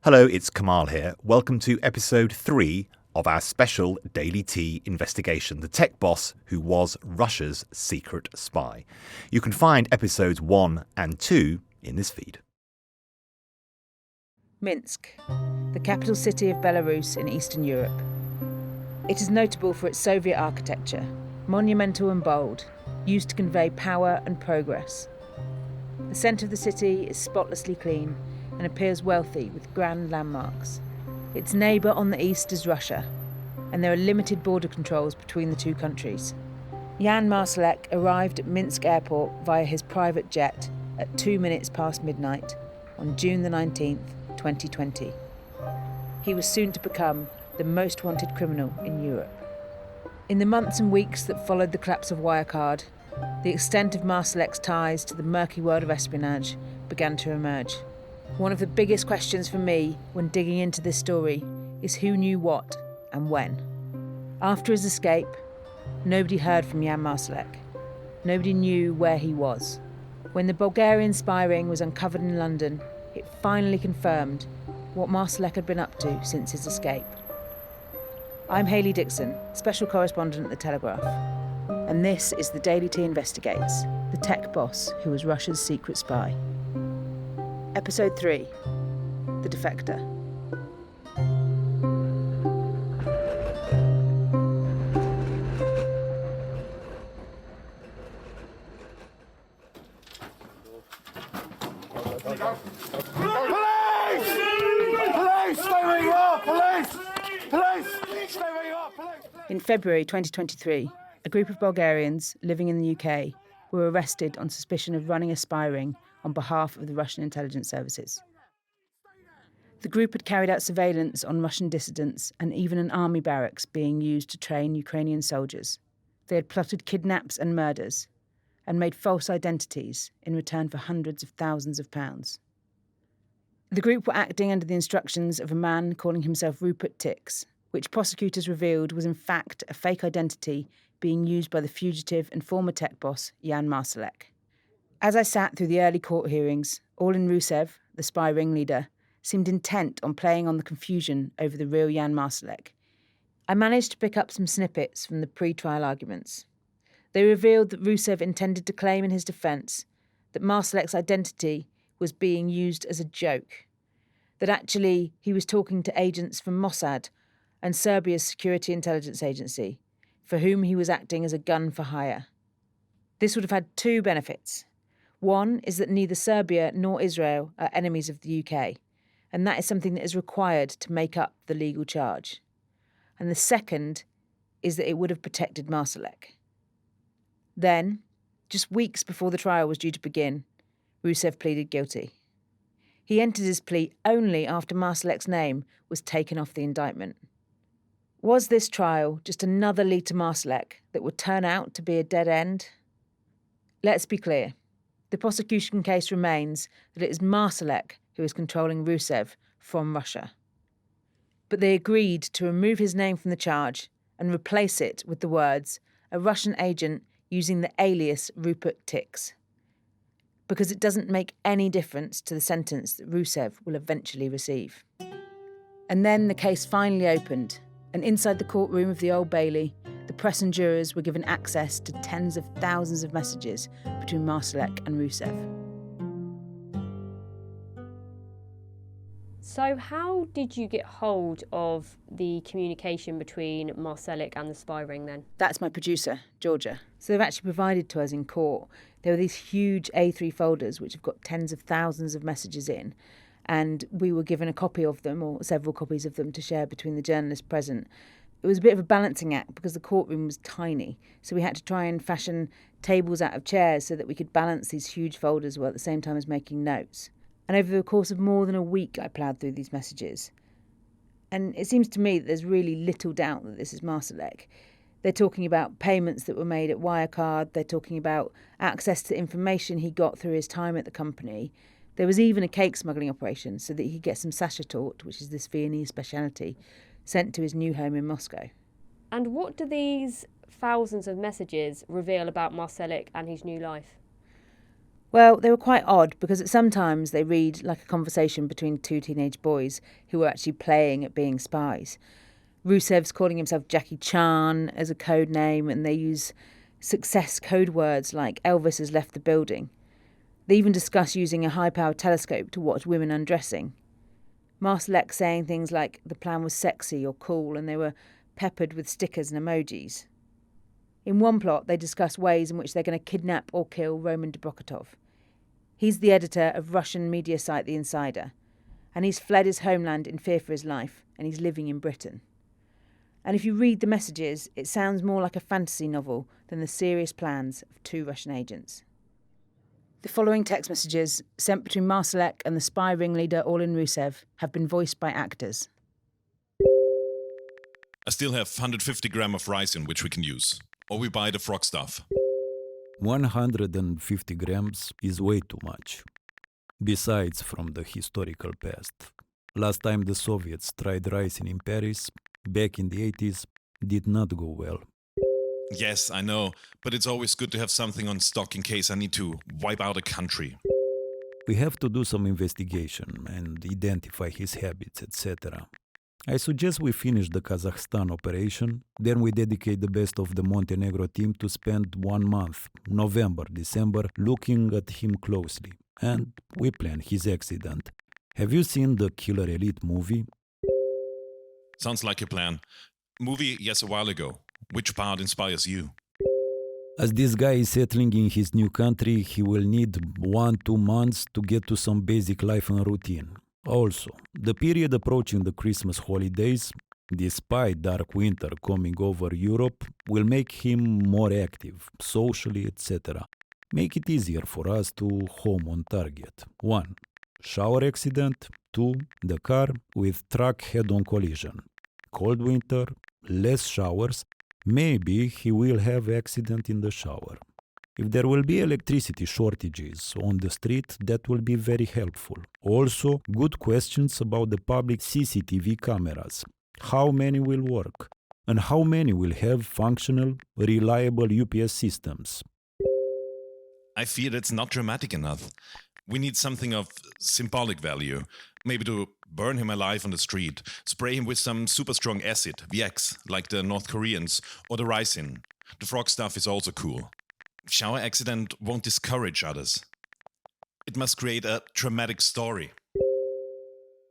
Hello, it's Kamal here. Welcome to episode 3 of our special Daily Tea investigation, the tech boss who was Russia's secret spy. You can find episodes 1 and 2 in this feed. Minsk, the capital city of Belarus in Eastern Europe. It is notable for its Soviet architecture, monumental and bold, used to convey power and progress. The centre of the city is spotlessly clean and appears wealthy with grand landmarks. Its neighbour on the east is Russia, and there are limited border controls between the two countries. Jan Marsalek arrived at Minsk airport via his private jet at 2 minutes past midnight on June the 19th, 2020. He was soon to become the most wanted criminal in Europe. In the months and weeks that followed the collapse of Wirecard, the extent of Marsalek's ties to the murky world of espionage began to emerge. One of the biggest questions for me when digging into this story is who knew what and when. After his escape, nobody heard from Jan Marsalek. Nobody knew where he was. When the Bulgarian spy ring was uncovered in London, it finally confirmed what Marsalek had been up to since his escape. I'm Hayley Dixon, special correspondent at The Telegraph, and this is the Daily Tea Investigates, the tech boss who was Russia's secret spy. Episode 3, The Defector. In February 2023, a group of Bulgarians living in the UK were arrested on suspicion of running a spy ring on behalf of the Russian intelligence services. The group had carried out surveillance on Russian dissidents and even an army barracks being used to train Ukrainian soldiers. They had plotted kidnaps and murders and made false identities in return for hundreds of thousands of pounds. The group were acting under the instructions of a man calling himself Rupert Ticz, which prosecutors revealed was in fact a fake identity being used by the fugitive and former tech boss Jan Marsalek. As I sat through the early court hearings, Orlin Roussev, the spy ringleader, seemed intent on playing on the confusion over the real Jan Marsalek. I managed to pick up some snippets from the pre-trial arguments. They revealed that Roussev intended to claim in his defence that Marsalek's identity was being used as a joke, that actually he was talking to agents from Mossad and Serbia's security intelligence agency, for whom he was acting as a gun for hire. This would have had two benefits. One is that neither Serbia nor Israel are enemies of the UK, and that is something that is required to make up the legal charge. And the second is that it would have protected Marsalek. Then, just weeks before the trial was due to begin, Roussev pleaded guilty. He entered his plea only after Marsalek's name was taken off the indictment. Was this trial just another lead to Marsalek that would turn out to be a dead end? Let's be clear. The prosecution case remains that it is Marsalek who is controlling Roussev from Russia. But they agreed to remove his name from the charge and replace it with the words, a Russian agent using the alias Rupert Ticz, because it doesn't make any difference to the sentence that Roussev will eventually receive. And then the case finally opened, and inside the courtroom of the Old Bailey, the press and jurors were given access to tens of thousands of messages between Marsalek and Roussev. So how did you get hold of the communication between Marsalek and the spy ring then? That's my producer, Georgia. So they've actually provided to us in court. There were these huge A3 folders which have got tens of thousands of messages in, and we were given a copy of them, or several copies of them, to share between the journalists present. It was a bit of a balancing act because the courtroom was tiny, so we had to try and fashion tables out of chairs so that we could balance these huge folders while at the same time as making notes. And over the course of more than a week, I ploughed through these messages. And it seems to me that there's really little doubt that this is Marsalek. They're talking about payments that were made at Wirecard. They're talking about access to information he got through his time at the company. There was even a cake smuggling operation so that he could get some sachetort, which is this Viennese speciality, sent to his new home in Moscow. And what do these thousands of messages reveal about Marsalek and his new life? Well, they were quite odd because sometimes they read like a conversation between two teenage boys who were actually playing at being spies. Rousev's calling himself Jackie Chan as a code name, and they use success code words like Elvis has left the building. They even discuss using a high-powered telescope to watch women undressing. Marsalek saying things like the plan was sexy or cool, and they were peppered with stickers and emojis. In one plot, they discuss ways in which they're going to kidnap or kill Roman Dobrokotov. He's the editor of Russian media site The Insider, and he's fled his homeland in fear for his life, and he's living in Britain. And if you read the messages, it sounds more like a fantasy novel than the serious plans of two Russian agents. The following text messages, sent between Marsalek and the spy ringleader Orlin Roussev, have been voiced by actors. I still have 150 grams of rice in which we can use. Or we buy the frog stuff. 150 grams is way too much. Besides, from the historical past. Last time the Soviets tried rising in Paris, back in the 80s, did not go well. Yes, I know, but it's always good to have something on stock in case I need to wipe out a country. We have to do some investigation and identify his habits, etc. I suggest we finish the Kazakhstan operation, then we dedicate the best of the Montenegro team to spend 1 month, November, December, looking at him closely. And we plan his accident. Have you seen the Killer Elite movie? Sounds like a plan. Movie, yes, a while ago. Which part inspires you? As this guy is settling in his new country, he will need 1-2 months to get to some basic life and routine. Also, the period approaching the Christmas holidays, despite dark winter coming over Europe, will make him more active, socially, etc. Make it easier for us to home on target. 1. Shower accident. 2. The car with truck head-on collision. Cold winter, less showers. Maybe he will have accident in the shower. If there will be electricity shortages on the street, that will be very helpful. Also, good questions about the public CCTV cameras. How many will work? And how many will have functional, reliable UPS systems? I fear it's not dramatic enough. We need something of symbolic value. Maybe to burn him alive on the street, spray him with some super strong acid, VX, like the North Koreans, or the ricin. The frog stuff is also cool. Shower accident won't discourage others. It must create a dramatic story.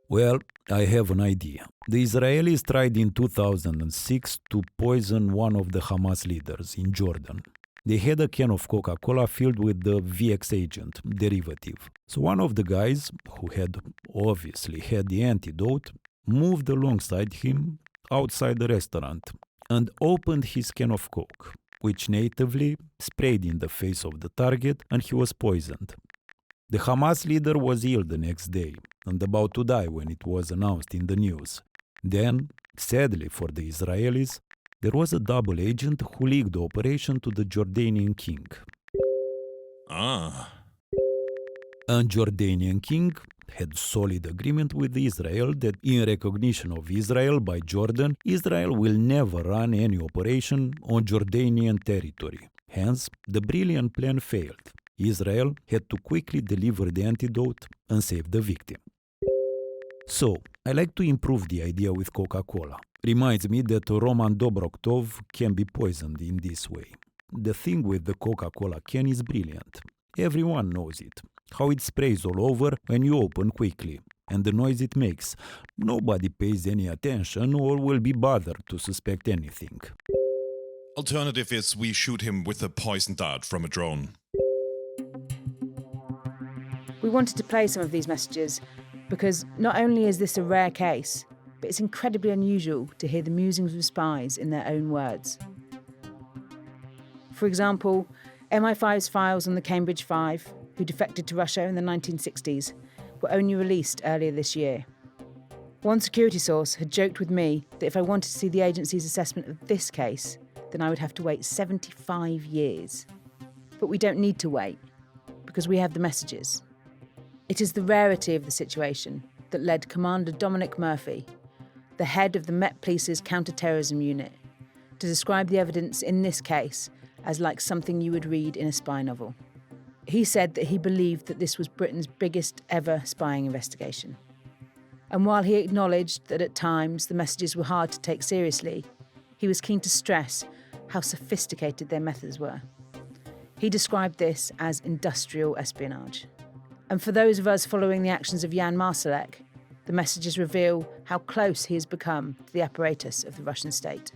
Well, I have an idea. The Israelis tried in 2006 to poison one of the Hamas leaders in Jordan. They had a can of Coca-Cola filled with the VX agent derivative. So one of the guys, who had obviously had the antidote, moved alongside him outside the restaurant and opened his can of Coke, which natively sprayed in the face of the target, and he was poisoned. The Hamas leader was ill the next day and about to die when it was announced in the news. Then, sadly for the Israelis, there was a double agent who leaked the operation to the Jordanian king. Ah. And Jordanian king had solid agreement with Israel that in recognition of Israel by Jordan, Israel will never run any operation on Jordanian territory. Hence, the brilliant plan failed. Israel had to quickly deliver the antidote and save the victim. So, I like to improve the idea with Coca-Cola. Reminds me that Roman Dobrokotov can be poisoned in this way. The thing with the Coca-Cola can is brilliant. Everyone knows it. How it sprays all over when you open quickly, and the noise it makes. Nobody pays any attention or will be bothered to suspect anything. Alternative is we shoot him with a poison dart from a drone. We wanted to play some of these messages because not only is this a rare case, but it's incredibly unusual to hear the musings of spies in their own words. For example, MI5's files on the Cambridge Five, who defected to Russia in the 1960s, were only released earlier this year. One security source had joked with me that if I wanted to see the agency's assessment of this case, then I would have to wait 75 years. But we don't need to wait, because we have the messages. It is the rarity of the situation that led Commander Dominic Murphy, the head of the Met Police's counter-terrorism unit, to describe the evidence in this case as like something you would read in a spy novel. He said that he believed that this was Britain's biggest ever spying investigation. And while he acknowledged that at times the messages were hard to take seriously, he was keen to stress how sophisticated their methods were. He described this as industrial espionage. And for those of us following the actions of Jan Marsalek, the messages reveal how close he has become to the apparatus of the Russian state.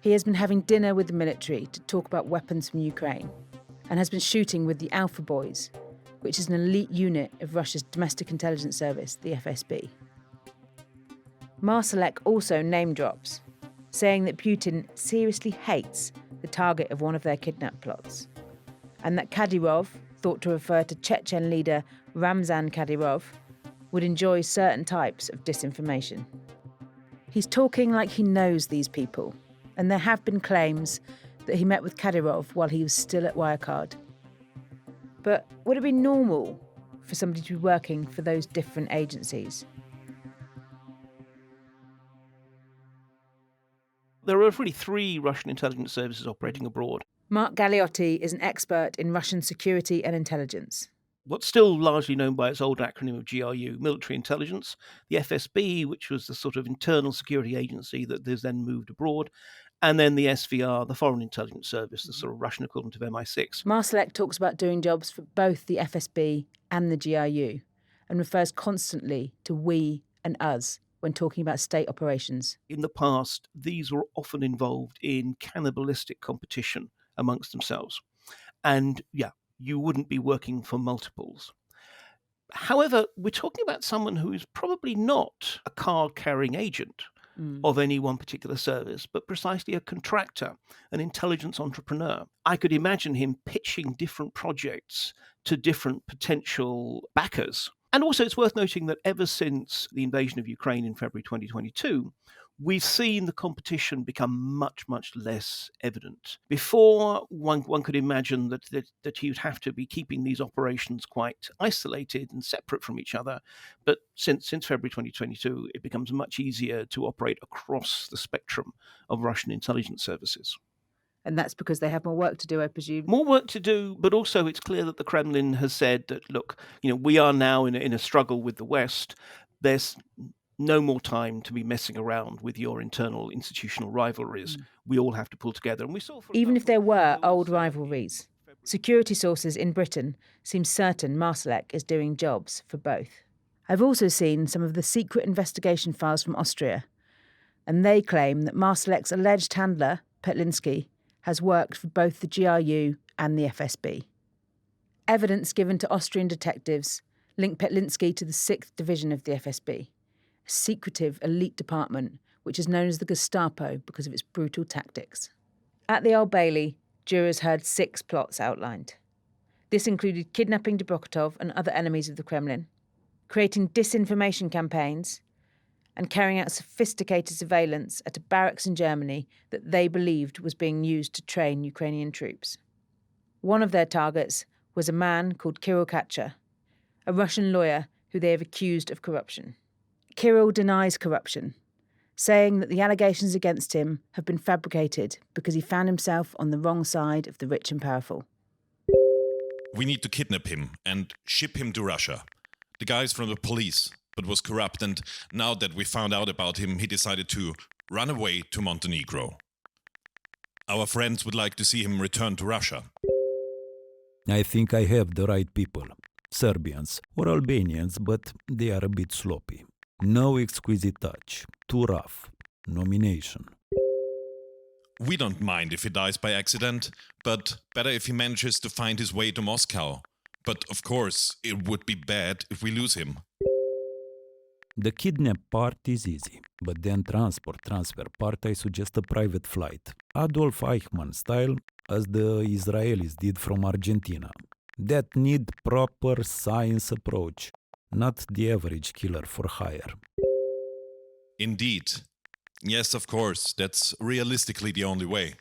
He has been having dinner with the military to talk about weapons from Ukraine and has been shooting with the Alpha Boys, which is an elite unit of Russia's domestic intelligence service, the FSB. Marsalek also name drops, saying that Putin seriously hates the target of one of their kidnap plots, and that Kadyrov, thought to refer to Chechen leader Ramzan Kadyrov, would enjoy certain types of disinformation. He's talking like he knows these people, and there have been claims that he met with Kadyrov while he was still at Wirecard. But would it be normal for somebody to be working for those different agencies? There are really three Russian intelligence services operating abroad. Mark Galeotti is an expert in Russian security and intelligence. What's still largely known by its old acronym of GRU, military intelligence, the FSB, which was the sort of internal security agency that is then moved abroad, and then the SVR, the foreign intelligence service, the sort of Russian equivalent of MI6. Marsalek talks about doing jobs for both the FSB and the GRU, and refers constantly to we and us when talking about state operations. In the past, these were often involved in cannibalistic competition amongst themselves. And you wouldn't be working for multiples. However, we're talking about someone who is probably not a card-carrying agent of any one particular service, but precisely a contractor, an intelligence entrepreneur. I could imagine him pitching different projects to different potential backers. And also it's worth noting that ever since the invasion of Ukraine in February 2022, we've seen the competition become much, much less evident. Before, one could imagine that he would have to be keeping these operations quite isolated and separate from each other. But since February 2022, it becomes much easier to operate across the spectrum of Russian intelligence services. And that's because they have more work to do, I presume. More work to do, but also it's clear that the Kremlin has said that, look, we are now in a struggle with the West. There's no more time to be messing around with your internal institutional rivalries. We all have to pull together. And we saw, even if there were old rivalries, security sources in Britain seem certain Marsalek is doing jobs for both. I've also seen some of the secret investigation files from Austria, and they claim that Marsalek's alleged handler, Petlinsky, has worked for both the GRU and the FSB. Evidence given to Austrian detectives linked Petlinsky to the 6th Division of the FSB, a secretive elite department which is known as the Gestapo because of its brutal tactics. At the Old Bailey, jurors heard 6 plots outlined. This included kidnapping Dubokatov and other enemies of the Kremlin, creating disinformation campaigns, and carrying out sophisticated surveillance at a barracks in Germany that they believed was being used to train Ukrainian troops. One of their targets was a man called Kirill Katcher, a Russian lawyer who they have accused of corruption. Kirill denies corruption, saying that the allegations against him have been fabricated because he found himself on the wrong side of the rich and powerful. We need to kidnap him and ship him to Russia. The guy's from the police, but was corrupt, and now that we found out about him, he decided to run away to Montenegro. Our friends would like to see him return to Russia. I think I have the right people. Serbians or Albanians, but they are a bit sloppy. No exquisite touch. Too rough. Nomination. We don't mind if he dies by accident, but better if he manages to find his way to Moscow. But of course, it would be bad if we lose him. The kidnap part is easy, but then transfer part, I suggest a private flight. Adolf Eichmann style, as the Israelis did from Argentina. That need proper science approach, not the average killer for hire. Indeed. Yes, of course, that's realistically the only way.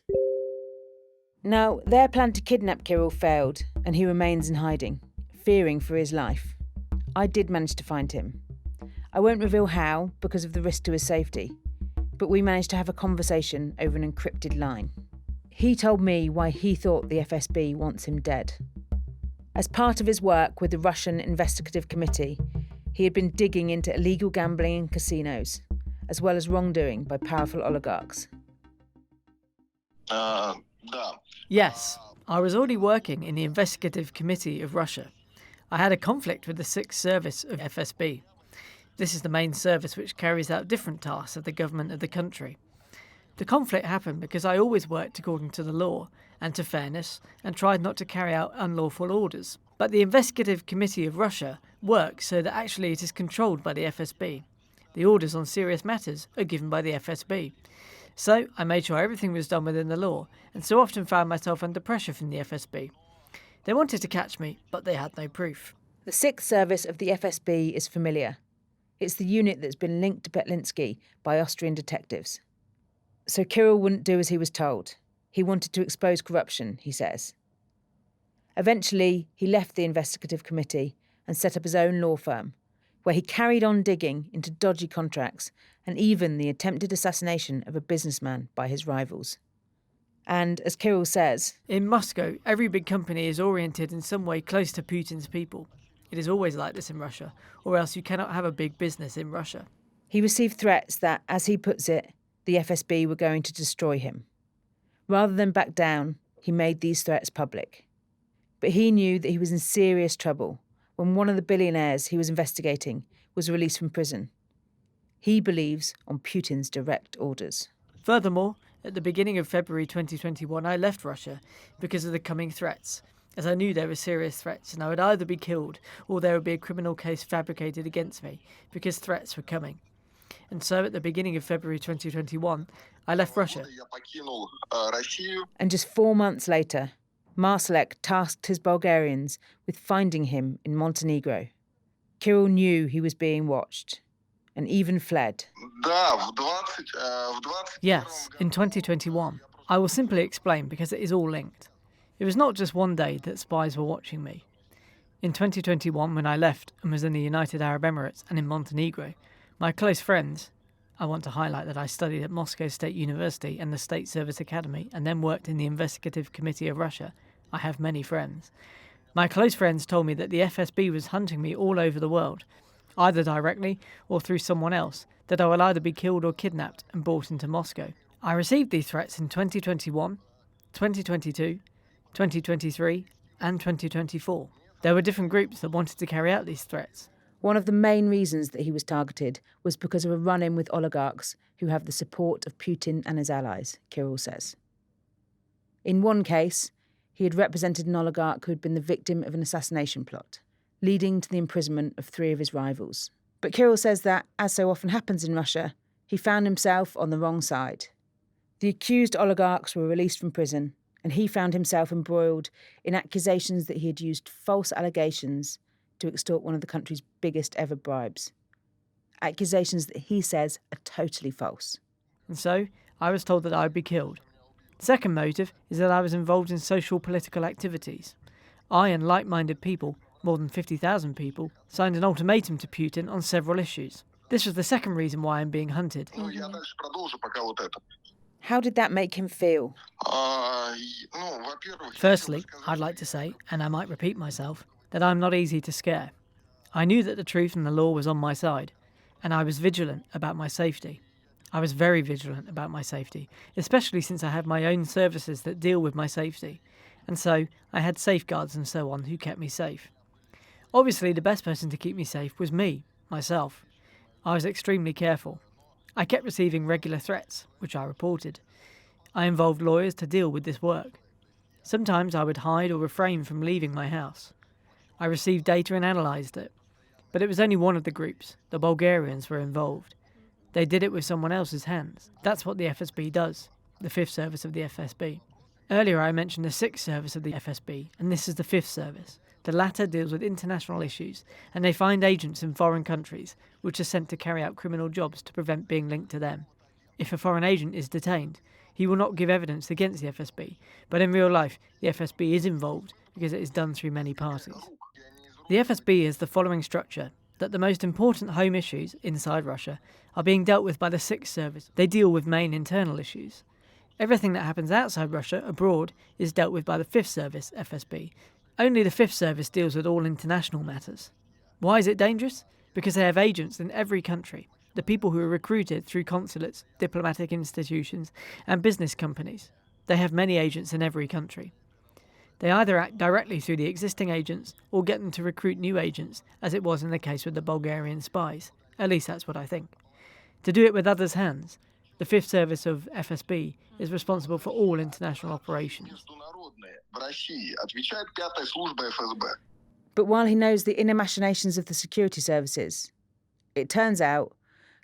Now, their plan to kidnap Kirill failed, and he remains in hiding, fearing for his life. I did manage to find him. I won't reveal how, because of the risk to his safety, but we managed to have a conversation over an encrypted line. He told me why he thought the FSB wants him dead. As part of his work with the Russian Investigative Committee, he had been digging into illegal gambling in casinos, as well as wrongdoing by powerful oligarchs. Yes, I was already working in the Investigative Committee of Russia. I had a conflict with the Sixth Service of FSB. This is the main service which carries out different tasks of the government of the country. The conflict happened because I always worked according to the law and to fairness and tried not to carry out unlawful orders. But the Investigative Committee of Russia works so that actually it is controlled by the FSB. The orders on serious matters are given by the FSB. So I made sure everything was done within the law and so often found myself under pressure from the FSB. They wanted to catch me, but they had no proof. The Sixth Service of the FSB is familiar. It's the unit that's been linked to Petlinsky by Austrian detectives. So Kirill wouldn't do as he was told. He wanted to expose corruption, he says. Eventually, he left the investigative committee and set up his own law firm, where he carried on digging into dodgy contracts and even the attempted assassination of a businessman by his rivals. And, as Kirill says, in Moscow, every big company is oriented in some way close to Putin's people. It is always like this in Russia, or else you cannot have a big business in Russia. He received threats that, as he puts it, the FSB were going to destroy him. Rather than back down, he made these threats public. But he knew that he was in serious trouble when one of the billionaires he was investigating was released from prison. He believes on Putin's direct orders. Furthermore, at the beginning of February 2021, I left Russia because of the coming threats, as I knew there were serious threats and I would either be killed or there would be a criminal case fabricated against me because threats were coming. And so at the beginning of February 2021, I left Russia. And just 4 months later, Marsalek tasked his Bulgarians with finding him in Montenegro. Kirill knew he was being watched and even fled. Yes, in 2021. I will simply explain because it is all linked. It was not just one day that spies were watching me. In 2021, when I left and was in the United Arab Emirates and in Montenegro, my close friends, I want to highlight that I studied at Moscow State University and the State Service Academy and then worked in the Investigative Committee of Russia. I have many friends. My close friends told me that the FSB was hunting me all over the world, either directly or through someone else, that I will either be killed or kidnapped and brought into Moscow. I received these threats in 2021, 2022, 2023 and 2024. There were different groups that wanted to carry out these threats. One of the main reasons that he was targeted was because of a run-in with oligarchs who have the support of Putin and his allies, Kirill says. In one case, he had represented an oligarch who had been the victim of an assassination plot, leading to the imprisonment of 3 of his rivals. But Kirill says that, as so often happens in Russia, he found himself on the wrong side. The accused oligarchs were released from prison, and he found himself embroiled in accusations that he had used false allegations to extort one of the country's biggest ever bribes. Accusations that he says are totally false. And so, I was told that I would be killed. The second motive is that I was involved in social political activities. I and like-minded people, more than 50,000 people, signed an ultimatum to Putin on several issues. This was the second reason why I'm being hunted. How did that make him feel? Firstly, I'd like to say, and I might repeat myself, that I'm not easy to scare. I knew that the truth and the law was on my side, and I was vigilant about my safety. I was very vigilant about my safety, especially since I have my own services that deal with my safety, and so I had safeguards and so on who kept me safe. Obviously, the best person to keep me safe was me, myself. I was extremely careful. I kept receiving regular threats, which I reported. I involved lawyers to deal with this work. Sometimes I would hide or refrain from leaving my house. I received data and analysed it. But it was only one of the groups. The Bulgarians were involved. They did it with someone else's hands. That's what the FSB does, the fifth service of the FSB. Earlier I mentioned the sixth service of the FSB, and this is the fifth service. The latter deals with international issues, and they find agents in foreign countries, which are sent to carry out criminal jobs to prevent being linked to them. If a foreign agent is detained, he will not give evidence against the FSB, but in real life, the FSB is involved because it is done through many parties. The FSB has the following structure, that the most important home issues inside Russia are being dealt with by the sixth service. They deal with main internal issues. Everything that happens outside Russia, abroad, is dealt with by the fifth service, FSB, Only the Fifth Service deals with all international matters. Why is it dangerous? Because they have agents in every country. The people who are recruited through consulates, diplomatic institutions, and business companies. They have many agents in every country. They either act directly through the existing agents or get them to recruit new agents, as it was in the case with the Bulgarian spies. At least that's what I think. To do it with others' hands, the Fifth Service of FSB is responsible for all international operations. But while he knows the inner machinations of the security services, it turns out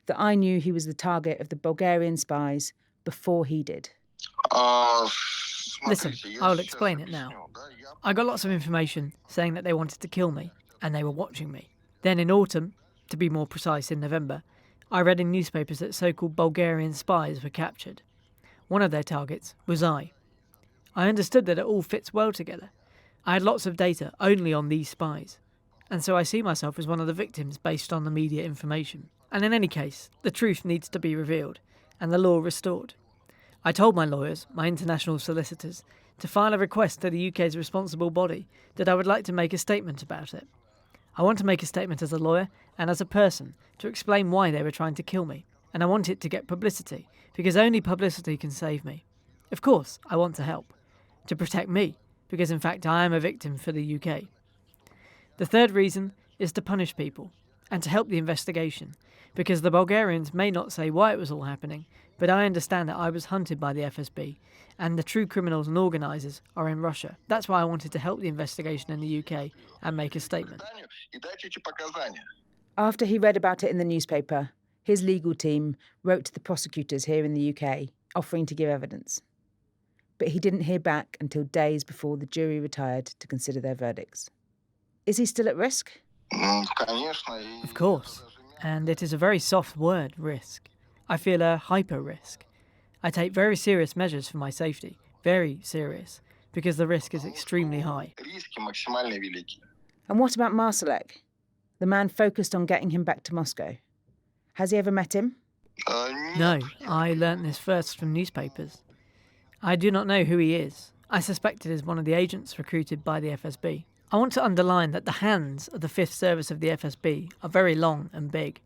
that I knew he was the target of the Bulgarian spies before he did. Listen, I'll explain it now. I got lots of information saying that they wanted to kill me, and they were watching me. Then in autumn, to be more precise in November, I read in newspapers that so-called Bulgarian spies were captured. One of their targets was I. I understood that it all fits well together. I had lots of data only on these spies, and so I see myself as one of the victims based on the media information. And in any case, the truth needs to be revealed, and the law restored. I told my lawyers, my international solicitors, to file a request to the UK's responsible body that I would like to make a statement about it. I want to make a statement as a lawyer and as a person to explain why they were trying to kill me, and I want it to get publicity, because only publicity can save me. Of course, I want to help, to protect me, because in fact I am a victim for the UK. The third reason is to punish people, and to help the investigation, because the Bulgarians may not say why it was all happening, but I understand that I was hunted by the FSB, and the true criminals and organisers are in Russia. That's why I wanted to help the investigation in the UK and make a statement. After he read about it in the newspaper, his legal team wrote to the prosecutors here in the UK, offering to give evidence. But he didn't hear back until days before the jury retired to consider their verdicts. Is he still at risk? Of course. And it is a very soft word, risk. I feel a hyper-risk. I take very serious measures for my safety, very serious, because the risk is extremely high. And what about Marsalek, the man focused on getting him back to Moscow? Has he ever met him? No, I learnt this first from newspapers. I do not know who he is. I suspect it is one of the agents recruited by the FSB. I want to underline that the hands of the Fifth Service of the FSB are very long and big,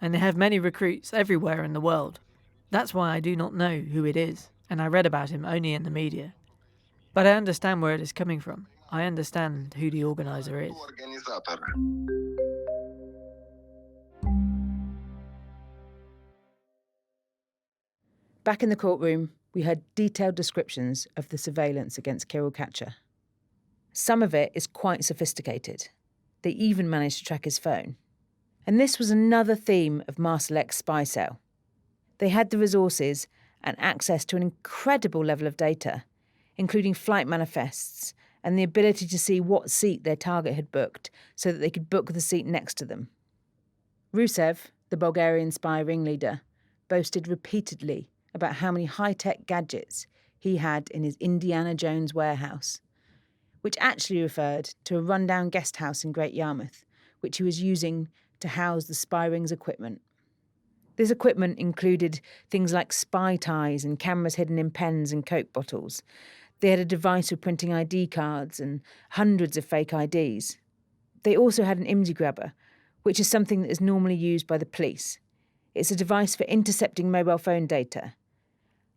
and they have many recruits everywhere in the world. That's why I do not know who it is, and I read about him only in the media. But I understand where it is coming from. I understand who the organiser is. Back in the courtroom, we heard detailed descriptions of the surveillance against Kirill Katcher. Some of it is quite sophisticated. They even managed to track his phone. And this was another theme of Marsalek's spy cell. They had the resources and access to an incredible level of data, including flight manifests and the ability to see what seat their target had booked so that they could book the seat next to them. Roussev, the Bulgarian spy ringleader, boasted repeatedly about how many high-tech gadgets he had in his Indiana Jones warehouse, which actually referred to a rundown guest house in Great Yarmouth, which he was using to house the spy ring's equipment. This equipment included things like spy ties and cameras hidden in pens and Coke bottles. They had a device for printing ID cards and hundreds of fake IDs. They also had an IMSI grabber, which is something that is normally used by the police. It's a device for intercepting mobile phone data.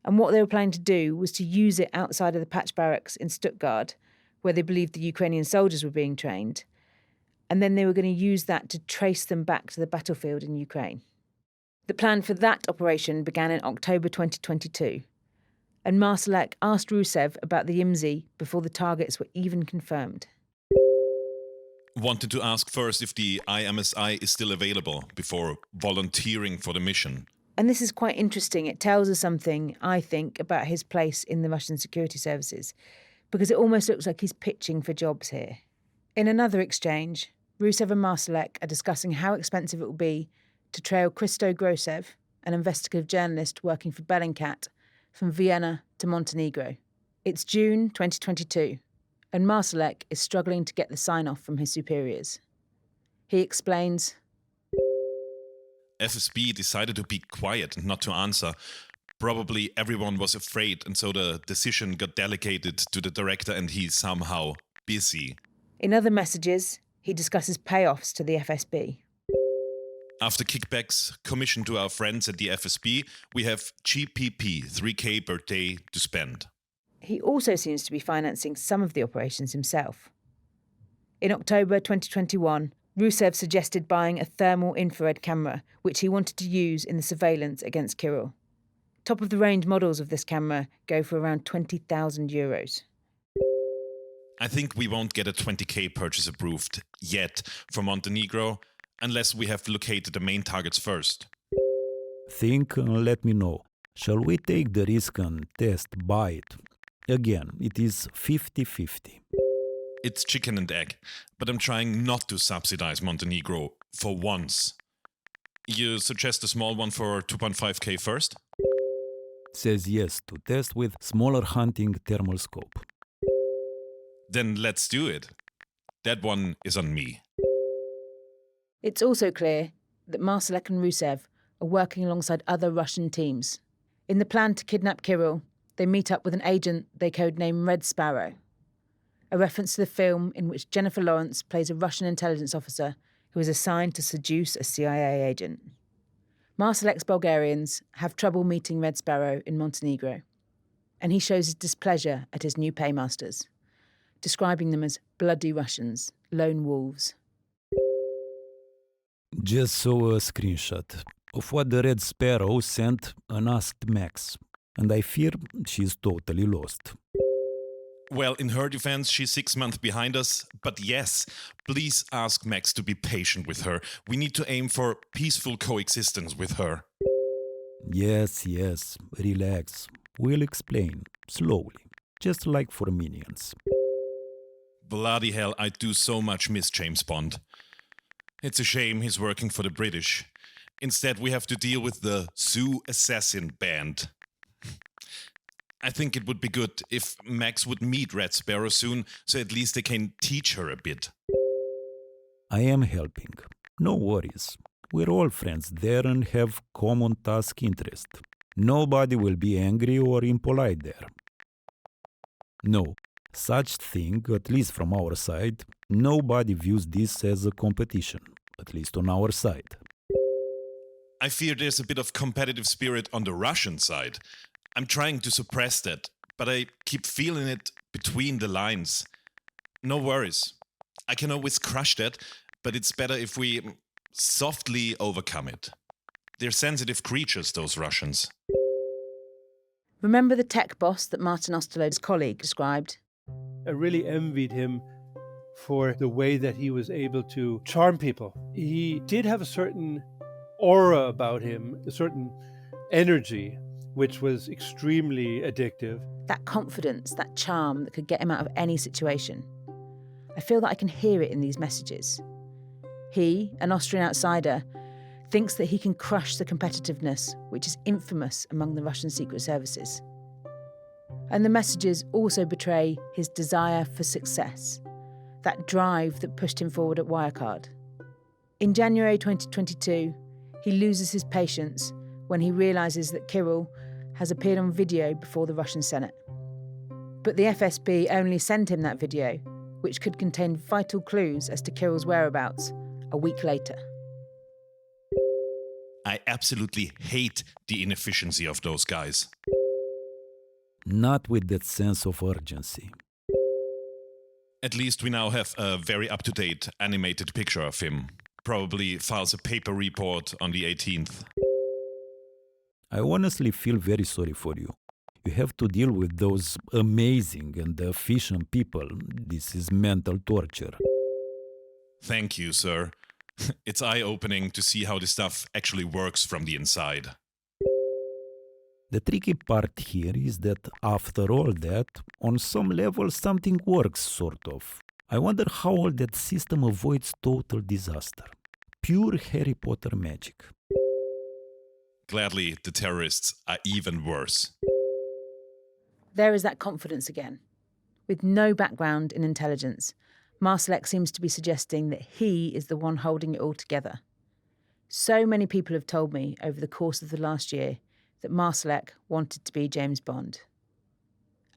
And what they were planning to do was to use it outside of the patch barracks in Stuttgart, where they believed the Ukrainian soldiers were being trained. And then they were going to use that to trace them back to the battlefield in Ukraine. The plan for that operation began in October 2022. And Marsalek asked Roussev about the IMSI before the targets were even confirmed. Wanted to ask first if the IMSI is still available before volunteering for the mission. And this is quite interesting. It tells us something, I think, about his place in the Russian security services, because it almost looks like he's pitching for jobs here. In another exchange, Roussev and Marsalek are discussing how expensive it will be to trail Christo Grosev, an investigative journalist working for Bellingcat, from Vienna to Montenegro. It's June 2022, and Marsalek is struggling to get the sign-off from his superiors. He explains, FSB decided to be quiet and not to answer. Probably everyone was afraid, and so the decision got delegated to the director and he's somehow busy. In other messages, he discusses payoffs to the FSB. After kickbacks, commission to our friends at the FSB, we have GPP, 3K per day to spend. He also seems to be financing some of the operations himself. In October 2021, Roussev suggested buying a thermal infrared camera, which he wanted to use in the surveillance against Kirill. Top-of-the-range models of this camera go for around €20,000. I think we won't get a 20K purchase approved yet for Montenegro, unless we have located the main targets first. Think and let me know. Shall we take the risk and test, buy it? Again, it is 50-50. It's chicken and egg, but I'm trying not to subsidize Montenegro for once. You suggest a small one for 2.5K first? Says yes to test with smaller hunting thermal scope. Then let's do it. That one is on me. It's also clear that Marsalek and Roussev are working alongside other Russian teams. In the plan to kidnap Kirill, they meet up with an agent they codename Red Sparrow, a reference to the film in which Jennifer Lawrence plays a Russian intelligence officer who is assigned to seduce a CIA agent. Marsalek's Bulgarians have trouble meeting Red Sparrow in Montenegro, and he shows his displeasure at his new paymasters, describing them as bloody Russians, lone wolves. Just saw a screenshot of what the Red Sparrow sent and asked Max, and I fear she's totally lost. Well, in her defense, she's 6 months behind us, but yes, please ask Max to be patient with her. We need to aim for peaceful coexistence with her. Yes, relax. We'll explain, slowly, just like for minions. Bloody hell, I do so much miss James Bond. It's a shame he's working for the British. Instead, we have to deal with the Sioux Assassin Band. I think it would be good if Max would meet Red Sparrow soon, so at least they can teach her a bit. I am helping. No worries. We're all friends there and have common task interest. Nobody will be angry or impolite there. No, such thing, at least from our side, nobody views this as a competition, at least on our side. I fear there's a bit of competitive spirit on the Russian side. I'm trying to suppress that, but I keep feeling it between the lines. No worries. I can always crush that, but it's better if we softly overcome it. They're sensitive creatures, those Russians. Remember the tech boss that Martin Osterlode's colleague described? I really envied him for the way that he was able to charm people. He did have a certain aura about him, a certain energy, which was extremely addictive. That confidence, that charm that could get him out of any situation. I feel that I can hear it in these messages. He, an Austrian outsider, thinks that he can crush the competitiveness, which is infamous among the Russian secret services. And the messages also betray his desire for success, that drive that pushed him forward at Wirecard. In January 2022, he loses his patience when he realises that Kirill has appeared on video before the Russian Senate. But the FSB only sent him that video, which could contain vital clues as to Kirill's whereabouts, a week later. I absolutely hate the inefficiency of those guys. Not with that sense of urgency. At least we now have a very up-to-date animated picture of him. Probably files a paper report on the 18th. I honestly feel very sorry for you. You have to deal with those amazing and efficient people. This is mental torture. Thank you, sir. It's eye-opening to see how this stuff actually works from the inside. The tricky part here is that after all that, on some level something works, sort of. I wonder how all that system avoids total disaster. Pure Harry Potter magic. Gladly, the terrorists are even worse. There is that confidence again. With no background in intelligence, Marsalek seems to be suggesting that he is the one holding it all together. So many people have told me over the course of the last year that Marsalek wanted to be James Bond.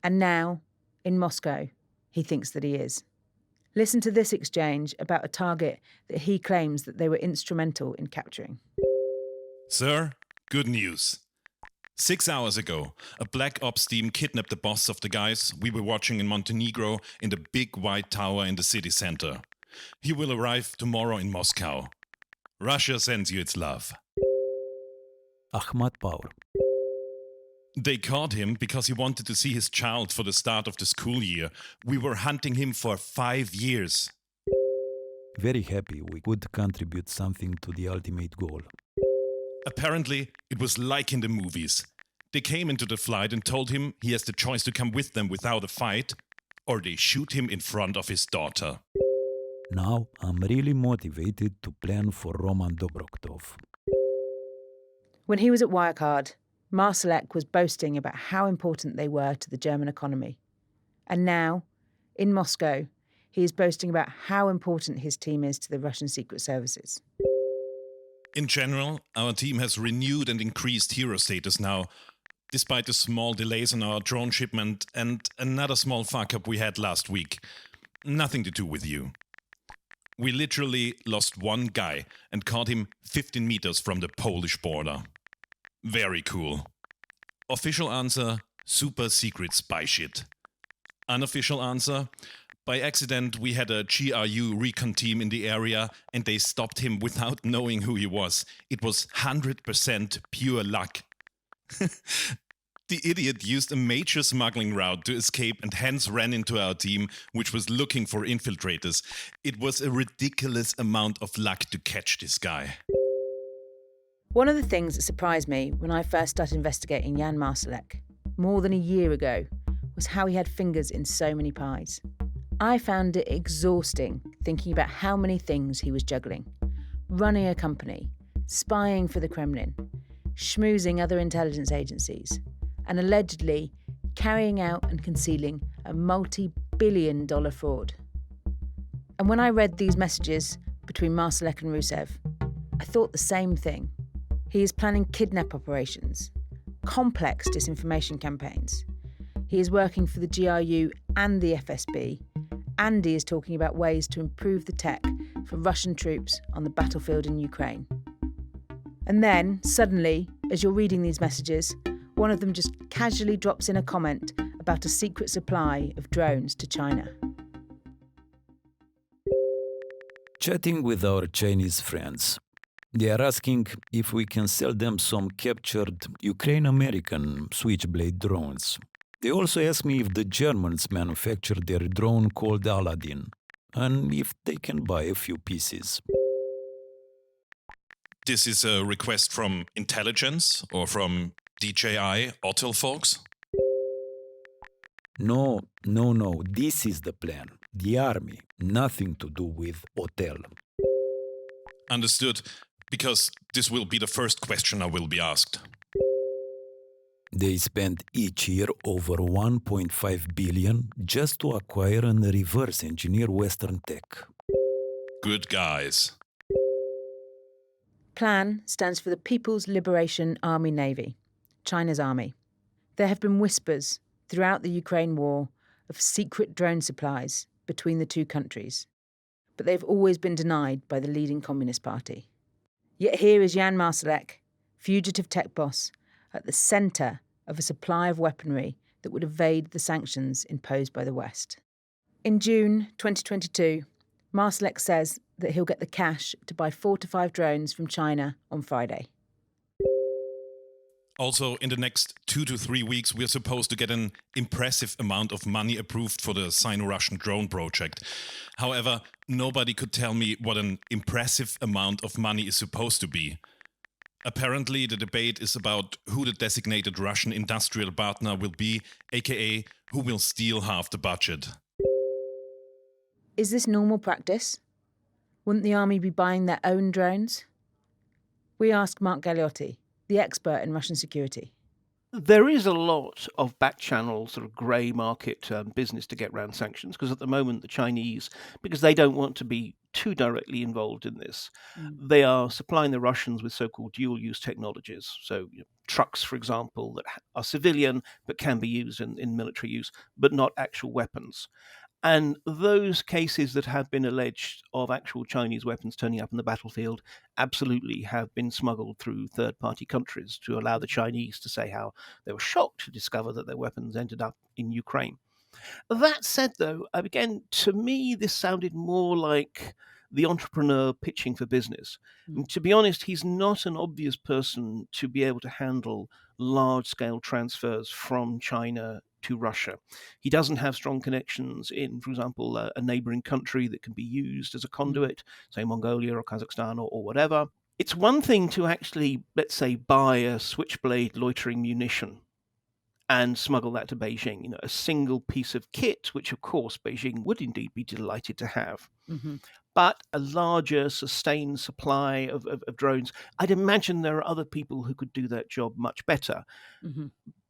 And now, in Moscow, he thinks that he is. Listen to this exchange about a target that he claims that they were instrumental in capturing. Sir, good news. 6 hours ago, a Black Ops team kidnapped the boss of the guys we were watching in Montenegro in the big white tower in the city center. He will arrive tomorrow in Moscow. Russia sends you its love. Ahmad Power. They caught him because he wanted to see his child for the start of the school year. We were hunting him for 5 years. Very happy we could contribute something to the ultimate goal. Apparently, it was like in the movies. They came into the flight and told him he has the choice to come with them without a fight, or they shoot him in front of his daughter. Now I'm really motivated to plan for Roman Dobrokhtov. When he was at Wirecard, Marsalek was boasting about how important they were to the German economy. And now, in Moscow, he is boasting about how important his team is to the Russian secret services. In general, our team has renewed and increased hero status now, despite the small delays on our drone shipment and another small fuck-up we had last week. Nothing to do with you. We literally lost one guy and caught him 15 meters from the Polish border. Very cool. Official answer, super secret spy shit. Unofficial answer, by accident we had a GRU recon team in the area and they stopped him without knowing who he was. It was 100% pure luck. The idiot used a major smuggling route to escape and hence ran into our team, which was looking for infiltrators. It was a ridiculous amount of luck to catch this guy. One of the things that surprised me when I first started investigating Jan Marsalek, more than a year ago, was how he had fingers in so many pies. I found it exhausting thinking about how many things he was juggling. Running a company, spying for the Kremlin, schmoozing other intelligence agencies, and allegedly carrying out and concealing a multi-billion-dollar fraud. And when I read these messages between Marsalek and Roussev, I thought the same thing. He is planning kidnap operations, complex disinformation campaigns. He is working for the GRU and the FSB, and he is talking about ways to improve the tech for Russian troops on the battlefield in Ukraine. And then, suddenly, as you're reading these messages, one of them just casually drops in a comment about a secret supply of drones to China. Chatting with our Chinese friends, they are asking if we can sell them some captured Ukraine-American Switchblade drones. They also ask me if the Germans manufacture their drone called Aladdin, and if they can buy a few pieces. This is a request from intelligence or from DJI Hotel folks? No, this is the plan. The army, nothing to do with hotel. Understood, because this will be the first question I will be asked. They spend each year over 1.5 billion just to acquire and reverse engineer Western tech. Good guys. PLAN stands for the People's Liberation Army Navy, China's army. There have been whispers throughout the Ukraine war of secret drone supplies between the two countries, but they've always been denied by the leading Communist Party. Yet here is Jan Marsalek, fugitive tech boss, at the centre of a supply of weaponry that would evade the sanctions imposed by the West. In June 2022, Marsalek says that he'll get the cash to buy 4 to 5 drones from China on Friday. Also, in the next 2 to 3 weeks, we're supposed to get an impressive amount of money approved for the Sino-Russian drone project. However, nobody could tell me what an impressive amount of money is supposed to be. Apparently, the debate is about who the designated Russian industrial partner will be, aka who will steal half the budget. Is this normal practice? Wouldn't the army be buying their own drones? We asked Mark Galeotti, the expert in Russian security. There is a lot of back-channel sort of grey market business to get around sanctions, because at the moment the Chinese, because they don't want to be too directly involved in this, they are supplying the Russians with so-called dual-use technologies. So trucks, for example, that are civilian but can be used in military use, but not actual weapons. And those cases that have been alleged of actual Chinese weapons turning up in the battlefield absolutely have been smuggled through third-party countries to allow the Chinese to say how they were shocked to discover that their weapons ended up in Ukraine. That said, though, again, to me, this sounded more like the entrepreneur pitching for business. And to be honest, he's not an obvious person to be able to handle large-scale transfers from China to Russia. He doesn't have strong connections in, for example, a neighboring country that can be used as a conduit, say Mongolia or Kazakhstan or whatever. It's one thing to actually, let's say, buy a switchblade loitering munition and smuggle that to Beijing, a single piece of kit, which of course Beijing would indeed be delighted to have. Mm-hmm. But a larger sustained supply of drones, I'd imagine there are other people who could do that job much better. Mm-hmm.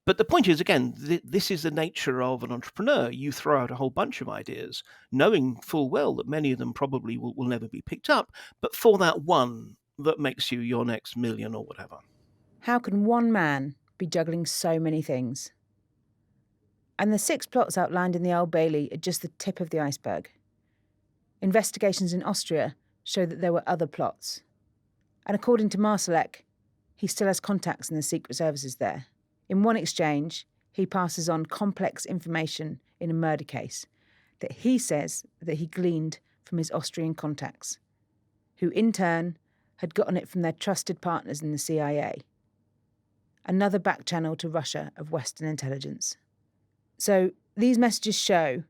But the point is, again, this is the nature of an entrepreneur. You throw out a whole bunch of ideas, knowing full well that many of them probably will never be picked up, but for that one that makes you your next million or whatever. How can one man be juggling so many things? And the 6 plots outlined in the Old Bailey are just the tip of the iceberg. Investigations in Austria show that there were other plots. And according to Marsalek, he still has contacts in the secret services there. In one exchange, he passes on complex information in a murder case that he says that he gleaned from his Austrian contacts, who in turn had gotten it from their trusted partners in the CIA. Another back channel to Russia of Western intelligence. So these messages show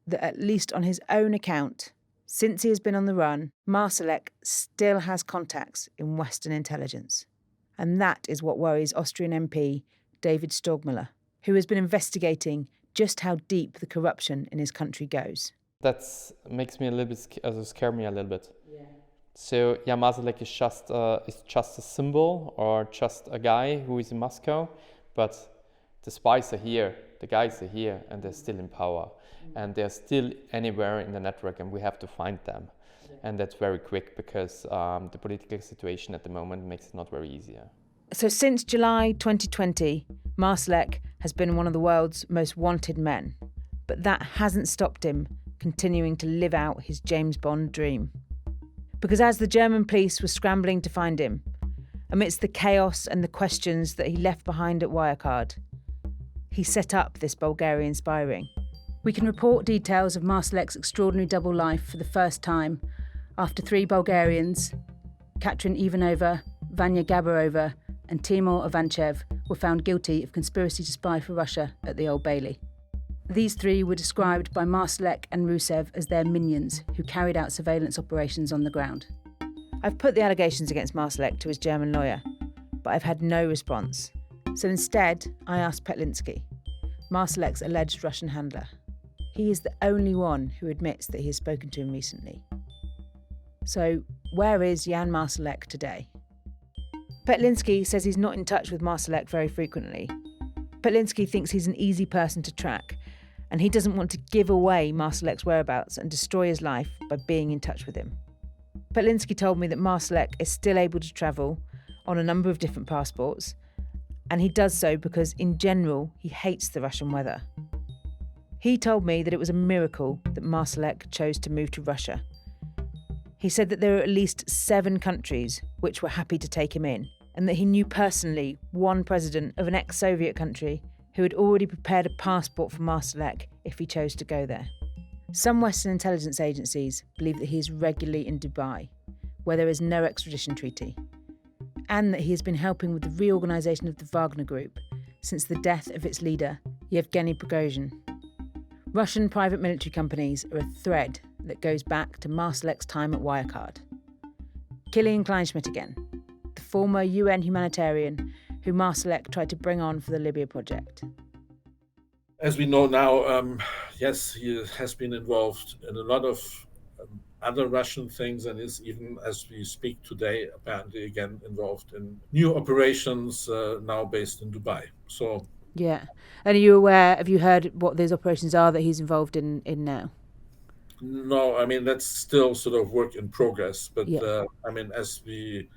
that, at least on his own account, since he has been on the run, Marsalek still has contacts in Western intelligence. And that is what worries Austrian MP David Storgmüller, who has been investigating just how deep the corruption in his country goes. That makes me a little bit, scare me a little bit. Yeah. So Jan Marsalek is just a symbol or just a guy who is in Moscow, but the spies are here, the guys are here, and they're still in power, and they're still anywhere in the network, and we have to find them. And that's very quick because the political situation at the moment makes it not very easy. So since July 2020, Marsalek has been one of the world's most wanted men. But that hasn't stopped him continuing to live out his James Bond dream. Because as the German police were scrambling to find him, amidst the chaos and the questions that he left behind at Wirecard, he set up this Bulgarian spy ring. We can report details of Marsalek's extraordinary double life for the first time after 3 Bulgarians, Katrin Ivanova, Vanya Gabarova, and Timur Ivanchev, were found guilty of conspiracy to spy for Russia at the Old Bailey. These 3 were described by Marsalek and Roussev as their minions who carried out surveillance operations on the ground. I've put the allegations against Marsalek to his German lawyer, but I've had no response. So instead, I asked Petlinski, Marsalek's alleged Russian handler. He is the only one who admits that he has spoken to him recently. So, where is Jan Marsalek today? Petlinski says he's not in touch with Marsalek very frequently. Petlinski thinks he's an easy person to track, and he doesn't want to give away Marsalek's whereabouts and destroy his life by being in touch with him. Petlinski told me that Marsalek is still able to travel on a number of different passports, and he does so because, in general, he hates the Russian weather. He told me that it was a miracle that Marsalek chose to move to Russia. He said that there are at least 7 countries which were happy to take him in, and that he knew personally one president of an ex-Soviet country who had already prepared a passport for Marsalek if he chose to go there. Some Western intelligence agencies believe that he is regularly in Dubai, where there is no extradition treaty, and that he has been helping with the reorganisation of the Wagner Group since the death of its leader, Yevgeny Prigozhin. Russian private military companies are a thread that goes back to Marsalek's time at Wirecard. Kilian Kleinschmidt again, the former UN humanitarian who Marsalek tried to bring on for the Libya project. As we know now, yes, he has been involved in a lot of other Russian things and is even, as we speak today, apparently again involved in new operations now based in Dubai. So. Yeah. And are you aware, have you heard what those operations are that he's involved in now? No, I mean, that's still sort of work in progress. But yeah. I mean, as we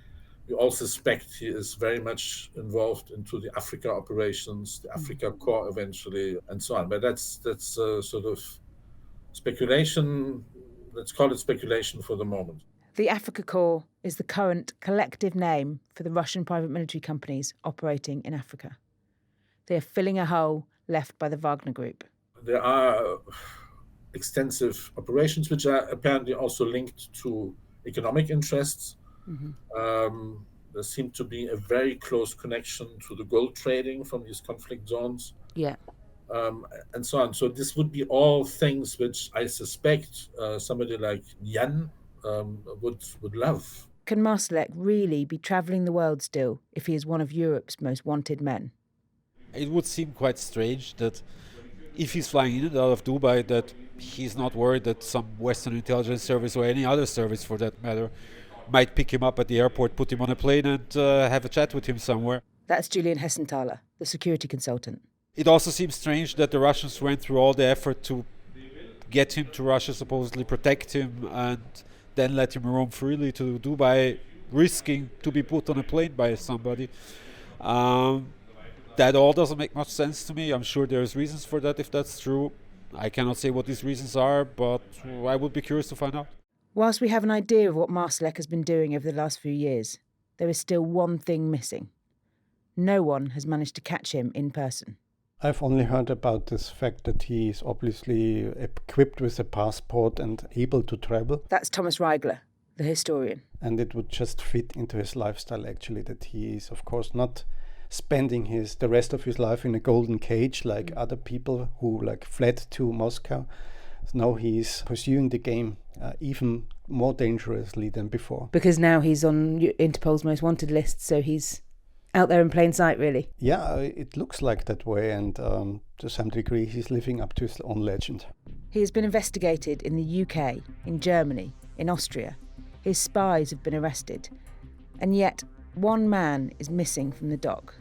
all suspect, he is very much involved into the Africa operations, the Africa Corps eventually, and so on. But that's sort of speculation. Let's call it speculation for the moment. The Afrika Korps is the current collective name for the Russian private military companies operating in Africa. They are filling a hole left by the Wagner Group. There are extensive operations which are apparently also linked to economic interests. There seemed to be a very close connection to the gold trading from these conflict zones. Yeah. And so on. So this would be all things which I suspect somebody like Jan would love. Can Marsalek really be travelling the world still if he is one of Europe's most wanted men? It would seem quite strange that if he's flying in and out of Dubai, that he's not worried that some Western intelligence service or any other service for that matter might pick him up at the airport, put him on a plane and have a chat with him somewhere. That's Julian Hessenthaler, the security consultant. It also seems strange that the Russians went through all the effort to get him to Russia, supposedly protect him, and then let him roam freely to Dubai, risking to be put on a plane by somebody. That all doesn't make much sense to me. I'm sure there's reasons for that if that's true. I cannot say what these reasons are, but I would be curious to find out. Whilst we have an idea of what Marsalek has been doing over the last few years, there is still one thing missing. No one has managed to catch him in person. I've only heard about this fact that he is obviously equipped with a passport and able to travel. That's Thomas Reigler, the historian. And it would just fit into his lifestyle, actually, that he is, of course, not spending the rest of his life in a golden cage like other people who fled to Moscow. Now he's pursuing the game even more dangerously than before. Because now he's on Interpol's most wanted list, so he's out there in plain sight, really. Yeah, it looks like that way, and to some degree he's living up to his own legend. He has been investigated in the UK, in Germany, in Austria. His spies have been arrested, and yet one man is missing from the dock.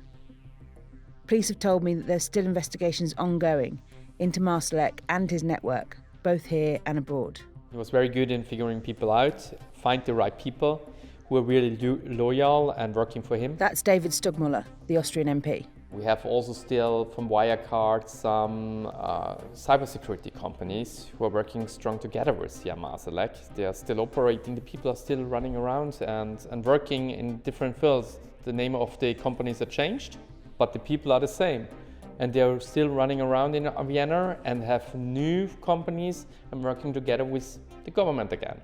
Police have told me that there's still investigations ongoing into Marsalek and his network, both here and abroad. He was very good in figuring people out, find the right people who are really loyal and working for him. That's David Stugmuller, the Austrian MP. We have also still from Wirecard some cybersecurity companies who are working strong together with Jan Marsalek. They are still operating, the people are still running around and working in different fields. The name of the companies are changed, but the people are the same. And they are still running around in Vienna and have new companies and working together with the government again.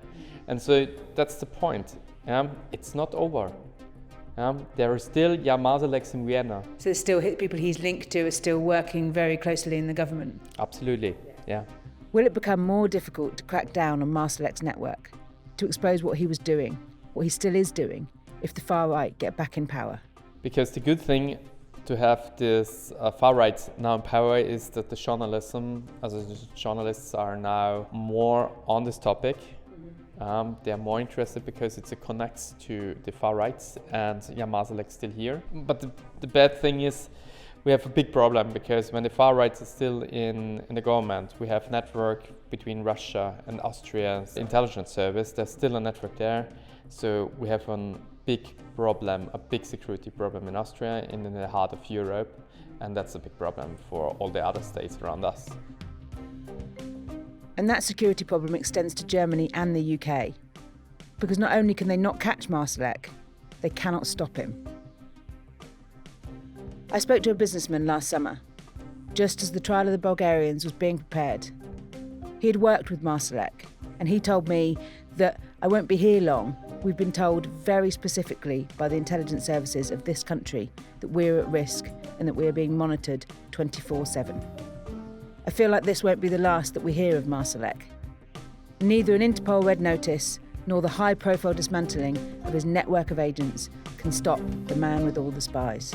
And so that's the point. It's not over. There are still Jan Marsaleks in Vienna. So there's still people he's linked to are still working very closely in the government? Absolutely, yeah. Will it become more difficult to crack down on Marsalek's network, to expose what he was doing, what he still is doing, if the far right get back in power? Because the good thing to have this far right now in power is that the journalists are now more on this topic. They are more interested because it connects to the far rights, and Jan Marsalek still here. But the bad thing is we have a big problem, because when the far right is still in the government, we have network between Russia and Austria's intelligence service. There's still a network there. So we have a big problem, a big security problem in Austria, in the heart of Europe. And that's a big problem for all the other states around us. And that security problem extends to Germany and the UK. Because not only can they not catch Marsalek, they cannot stop him. I spoke to a businessman last summer, just as the trial of the Bulgarians was being prepared. He had worked with Marsalek, and he told me that I won't be here long. We've been told very specifically by the intelligence services of this country that we're at risk and that we are being monitored 24/7. I feel like this won't be the last that we hear of Marsalek. Neither an Interpol red notice nor the high-profile dismantling of his network of agents can stop the man with all the spies.